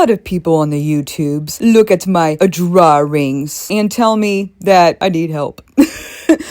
lot of people on the YouTubes look at my drawings and tell me that I need help.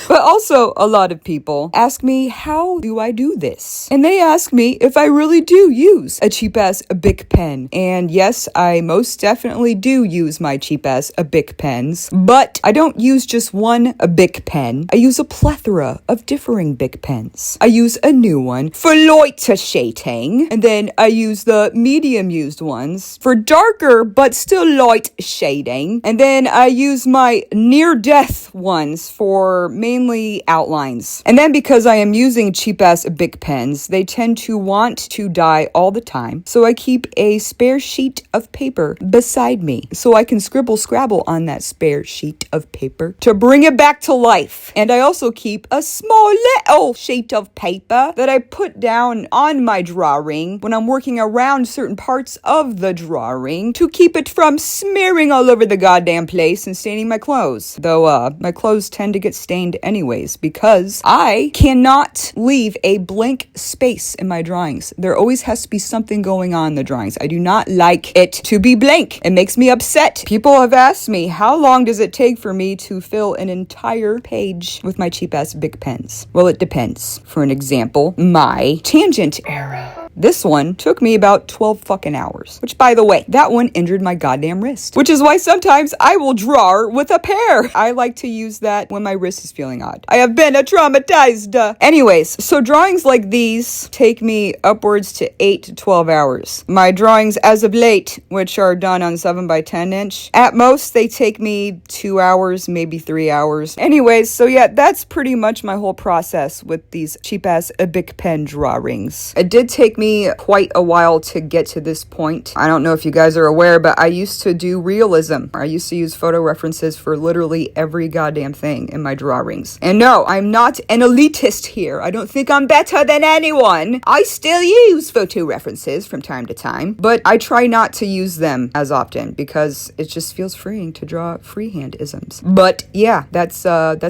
But also, a lot of people ask me, how do I do this? And they ask me if I really do use a cheap-ass Bic pen. And yes, I most definitely do use my cheap-ass Bic pens. But I don't use just one Bic pen. I use a plethora of differing Bic pens. I use a new one for light shading. And then I use the medium-used ones for darker but still light shading. And then I use my near-death ones for mainly outlines. And then because I am using cheap-ass Bic pens, they tend to want to die all the time. So I keep a spare sheet of paper beside me so I can scribble scrabble on that spare sheet of paper to bring it back to life. And I also keep a small little sheet of paper that I put down on my drawing when I'm working around certain parts of the drawing to keep it from smearing all over the goddamn place and staining my clothes. Though, my clothes tend to get stained anyways because I cannot leave a blank space in my drawings. There always has to be something going on in the drawings. I do not like it to be blank. It makes me upset. People have asked me, how long does it take for me to fill an entire page with my cheap-ass Bic pens? Well, it depends. For an example, my tangent era. This one took me about 12 fucking hours. Which, by the way, that one injured my goddamn wrist. Which is why sometimes I will draw with a pear. I like to use that when my wrist is feeling odd. I have been traumatized. Anyways, so drawings like these take me upwards to 8 to 12 hours. My drawings as of late, which are done on 7x10 inch, at most they take me 2 hours, maybe 3 hours. Anyways, so yeah, that's pretty much my whole process with these cheap-ass Bic pen drawings. It did take me quite a while to get to this point. I don't know if you guys are aware, but I used to do realism. I used to use photo references for literally every goddamn thing in my drawings. And no, I'm not an elitist here. I don't think I'm better than anyone. I still use photo references from time to time, but I try not to use them as often because it just feels freeing to draw freehand isms. But yeah, that's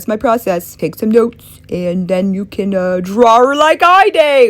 my process. Take some notes and then you can draw like I do.